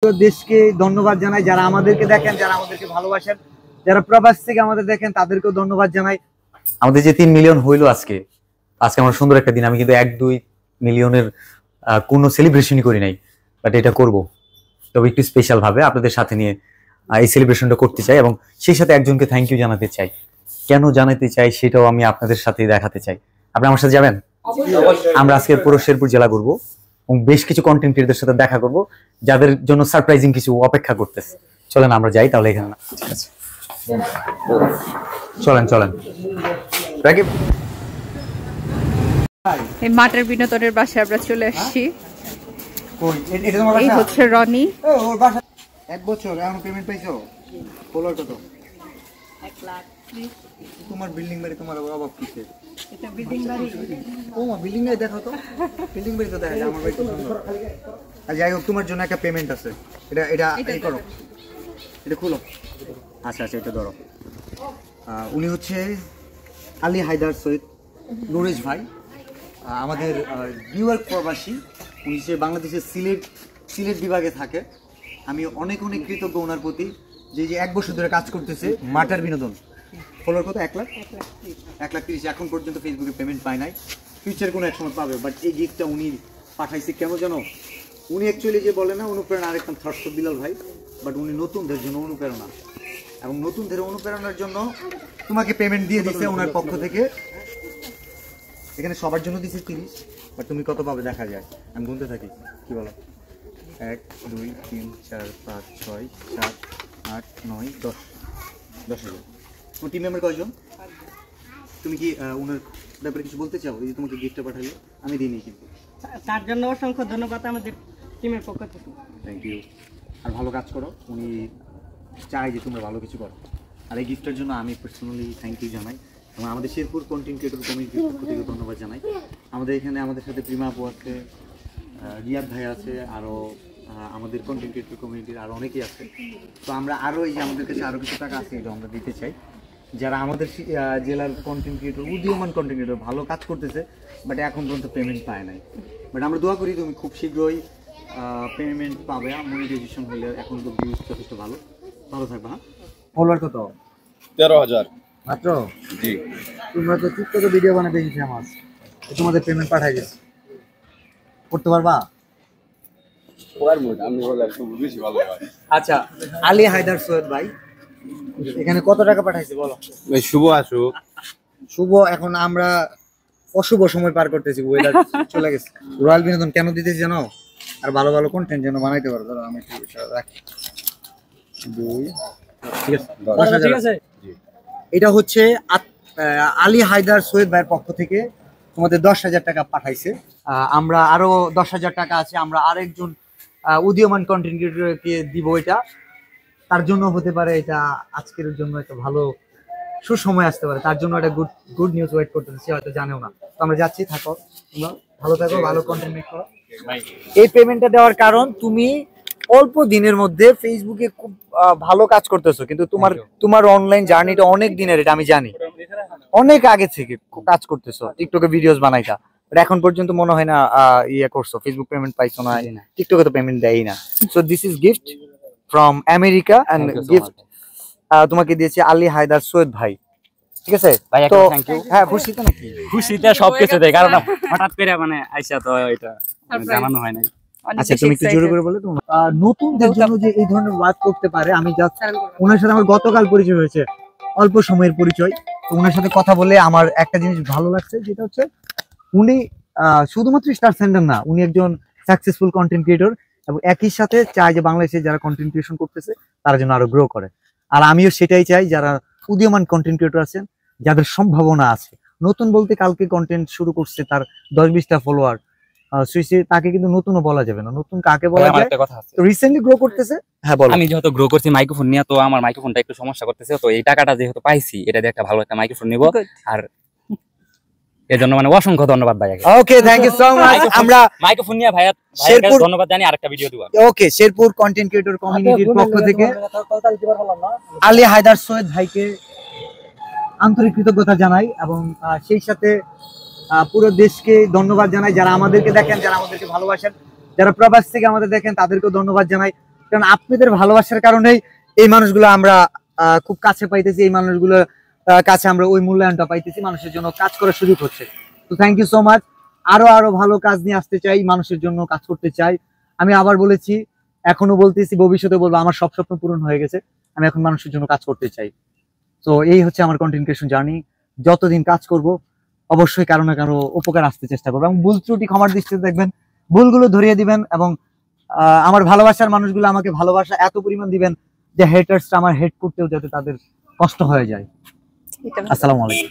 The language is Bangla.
দেশকে ধন্যবাদ জানাই, যারা আমাদেরকে দেখেন, যারা আমাদেরকে ভালোবাসেন, যারা প্রবাস থেকে আমাদের দেখেন তাদেরকেও ধন্যবাদ জানাই। আমাদের যে 3 মিলিয়ন হইলো আজকে আমার সুন্দর একটা দিন। আমি কিন্তু 1-2 মিলিয়নের কোনো সেলিব্রেশনই করি নাই, বাট এটা করব, তবে একটু স্পেশাল ভাবে আপনাদের সাথে নিয়ে এই সেলিব্রেশনটা করতে চাই এবং সেই সাথে একজনকে থ্যাংক ইউ জানাতে চাই। কেন জানাতে চাই সেটাও আমি আপনাদের সাথে দেখাতে চাই। আপনি আমার সাথে যাবেন? আমরা আজকে পুরো শেরপুর জেলা ঘুরবো এবং বেশ কিছু কন্টেন্ট ক্রিয়েটরদের সাথে দেখা করব, যাদের জন্য সারপ্রাইজিং কিছু অপেক্ষা করতেছে। চলেন আমরা যাই তাহলে এখানে। ঠিক আছে, চলেন চলেন। এই মাঠের বিনোদনের বাসায় আমরা চলে আসছি। এই হচ্ছে রনি। ওর বাসা 1 বছর এখন পেমেন্ট পাইছো? ফলোয়ার কত? 1 লাখ। তোমার বিল্ডিং বাড়ি তোমার অভাব কিসে? এটা বিল্ডিং বাড়ি। ও মা, বিল্ডিং বাড়ি দেখো তো, বিল্ডিং বাড়ি তো দেখা যায়। আমার বাড়ি তো সুন্দর। আর যাই হোক, তোমার জন্য একটা পেমেন্ট আছে। এটা এটা এই করো, এটা খুলো। আচ্ছা আচ্ছা, এটা ধরো। উনি হচ্ছে আলী হায়দার সৈয়দ নুরেশ ভাই, আমাদের নিউ ইয়র্ক প্রবাসী। উনি সে বাংলাদেশের সিলেট বিভাগে থাকে। আমি অনেক অনেক কৃতজ্ঞ ওনার প্রতি, যে 1 বছর ধরে কাজ করতেছে মাটার বিনোদন। ফলোয়ার কত? 1 লাখ 1,30,000। এখন পর্যন্ত ফেসবুকে পেমেন্ট পায় নাই, ফিউচার কোনো এক সময় পাবে। বাট এই গিফটটা উনি পাঠাইছে কেন জানো? উনি অ্যাকচুয়ালি যে বলে না অনুপ্রেরণা, আরেকটা থটস বিলাল ভাই, বাট উনি নতুনদের জন্য অনুপ্রেরণা, এবং নতুনদের অনুপ্রেরণার জন্য তোমাকে পেমেন্ট দিয়ে দিচ্ছে ওনার পক্ষ থেকে। এখানে সবার জন্য দিচ্ছে 30, বাট তুমি কত পাবে দেখা যায়। আমি গুনতে থাকি, কি বলো? 1 2 3 4 5 6 7 8 9 10 10,000। তোমার টিম মেম্বার কয়জন? তুমি কি ওনার ব্যাপারে কিছু বলতে চাও? এই তোমাকে গিফটটা পাঠালো, আমি দিইনি কিন্তু। তার জন্য অসংখ্য ধন্যবাদ আমাদের টিমের পক্ষ থেকে। Thank you. আর ভালো কাজ করো, উনি চাই যে তোমরা ভালো কিছু করো। আর এই গিফটের জন্য আমি পার্সোনালি থ্যাংক ইউ জানাই, এবং আমাদের শেরপুর কন্টেন্ট ক্রিয়েটর কমিউনিটির পক্ষ থেকে ধন্যবাদ জানাই। আমাদের এখানে আমাদের সাথে প্রিমা আপু আছে, রিয়াদ ভাই আছে, আরও আমাদের কন্টেন্ট ক্রিয়েটর কমিউনিটির আরও অনেকেই আছে। তো আমরা আরও এই যে আমাদের কাছে আরও কিছু টাকা আছে, এটা আমরা দিতে চাই। যারা আমাদের জেলার কন্টেন্ট ক্রিয়েটর, উদীয়মান কন্টেন্ট ক্রিয়েটর ভালো কাজ করতেছে, বাট এখন পর্যন্ত পেমেন্ট পায় নাই। বাট আমরা দোয়া করি তুমি খুব শীঘ্রই পেমেন্ট পাবে, মনিটাইজেশন হলে। এখন তো ভিউজ যথেষ্ট ভালো থাকবে। হ্যাঁ, ফলোয়ার কত? 13,000 মাত্র? জি। তোমরা তো টিকটকে ভিডিও বানাতে গেছি, আমার তোমাদের পেমেন্ট পাঠাই গেছে, করতে পারবা? আচ্ছা, আলী হায়দার সৈয়দ ভাই এখানে কত টাকা পাঠাইছে বলো? শুভ আসুক। শুভ, এখন আমরা অশুভ সময় পার করতেছি, ওয়েদার চলে গেছে। রয়্যাল বিনোদন কেন দিতেছি জানো? আর ভালো ভালো কন্টেন্ট যেন বানাইতে পারো। ধরো আমি একটু রাখি 2, ঠিক আছে, 10,000। এটা হচ্ছে আলী হায়দার সৈয়দ ভাইয়ের পক্ষ থেকে তোমাদের 10,000 টাকা পাঠাইছে। আমরা আরো 10,000 টাকা আছে, আমরা আরেকজন উদীয়মান কন্টেন্ট ক্রিয়েটরকে দিব। এটা তার জন্য হতে পারে, এটা আজকের জন্য একটা ভালো সুসময় আসতে পারে, তার জন্য একটা গুড নিউজ ওয়েট করতেছে, সে হয়তো জানেও না। তো আমরা যাচ্ছি, থাকো, তোমরা ভালো থাকো, ভালো কন্টেন্ট মেক করো। এই পেমেন্টটা দেওয়ার কারণ তুমি অল্প দিনের মধ্যে ফেসবুকে খুব ভালো কাজ করতেছো, কিন্তু তোমার অনলাইন জার্নিটা অনেক দিনের, এটা আমি জানি। অনেক আগে থেকে কাজ করতেছো, টিকটকে ভিডিওস বানাইতা, বাট এখন পর্যন্ত মনে হয় না ইয়ে করছো, ফেসবুক পেমেন্ট পাইছো না, টিকটকে তো পেমেন্ট দেয়ই না। So this is gift from America, and gift তোমাকে দিয়েছে আলী হায়দার সৈয়দ ভাই। ঠিক আছে ভাই, তো থ্যাংক ইউ। হ্যাঁ, খুশিতে নাকি? খুশিতে সবকিছু দেয়, কারণ হঠাৎ করে মানে আইসা তো এটা জানানো হয় নাই। আচ্ছা, তুমি একটু জোরে করে বলে। নতুনদের জন্য যে এই ধরনের ওয়ার্ক করতে পারে, আমি জাস্ট ওনার সাথে আমার গতকাল পরিচয় হয়েছে, অল্প সময়ের পরিচয়। তো ওনার সাথে কথা বলে আমার একটা জিনিস ভালো লাগছে, যেটা হচ্ছে উনি শুধুমাত্র স্টার সেন্ডার না, উনি একজন সাকসেসফুল কন্টেন্ট ক্রিয়েটর, এবং একই সাথে চায় যে বাংলাদেশে যারা কন্টেন্ট ক্রিয়েশন করতেছে তারা যেন আরো গ্রো করে। আর আমিও সেটাই চাই, যারা উদীয়মান কন্টেন্ট ক্রিয়েটর আছেন, যাদের সম্ভাবনা আছে, নতুন বলতে কালকে কন্টেন্ট শুরু করছে, তার 10-20টা ফলোয়ার, তাকে কিন্তু নতুনও বলা যাবে না, নতুন কাকে বলা যায়? রিসেন্টলি গ্রো করতেছে। হ্যাঁ বলো। আমি যেহেতু গ্রো করছি মাইক্রোফোন নিয়ে, তো আমার মাইক্রোফোনটা একটু সমস্যা করতেছে, তো এই টাকাটা যেহেতু পাইছি, এটা দিয়ে একটা ভালো একটা মাইক্রোফোন নিব। আর এজন্য মানে অসংখ্য ধন্যবাদ ভাই। ওকে, থ্যাংক ইউ সো মাচ। আমরা মাইক্রোফোন নিয়ে ভাইয়াকে ধন্যবাদ জানি, আরেকটা ভিডিও দিব। ওকে, শেরপুর কন্টেন্ট ক্রিয়েটর কমিউনিটির পক্ষ থেকে আলী হায়দার সৈয়দ ভাইকে আন্তরিক কৃতজ্ঞতা জানাই, এবং সেই সাথে পুরো দেশকে ধন্যবাদ জানাই, যারা আমাদেরকে দেখেন, যারা আমাদেরকে ভালোবাসেন, যারা প্রবাস থেকে আমাদের দেখেন তাদেরকেও ধন্যবাদ জানাই। কারণ আপনাদের ভালোবাসার কারণেই এই মানুষগুলো আমরা খুব কাছে পাইতেছি, এই মানুষগুলো কাছে আমরা ওই মূল্যায়নটা পাইতেছি, মানুষের জন্য কাজ করার সুযোগ হচ্ছে। তো থ্যাংক ইউ সো মাচ। আরো ভালো কাজ নিয়ে আসতে চাই, মানুষের জন্য কাজ করতে চাই। আমি আবার বলেছি, এখনো বলতেছি, ভবিষ্যতে বলবো, আমার সব স্বপ্ন পূরণ হয়ে গেছে, আমি এখন মানুষের জন্য কাজ করতে চাই। তো এই হচ্ছে আমার কন্টেন্ট ক্রিয়েশন জার্নি। যতদিন কাজ করব অবশ্যই কারো না কারো উপকার আসতে চেষ্টা করবো, এবং ভুল ত্রুটি ক্ষমার দৃষ্টিতে দেখবেন, ভুলগুলো ধরিয়ে দিবেন, এবং আমার ভালোবাসার মানুষগুলো আমাকে ভালোবাসা এত পরিমাণ দিবেন যে হেটার্সটা আমার হেট করতেও যাতে তাদের কষ্ট হয়ে যায়। আসসালামু আলাইকুম।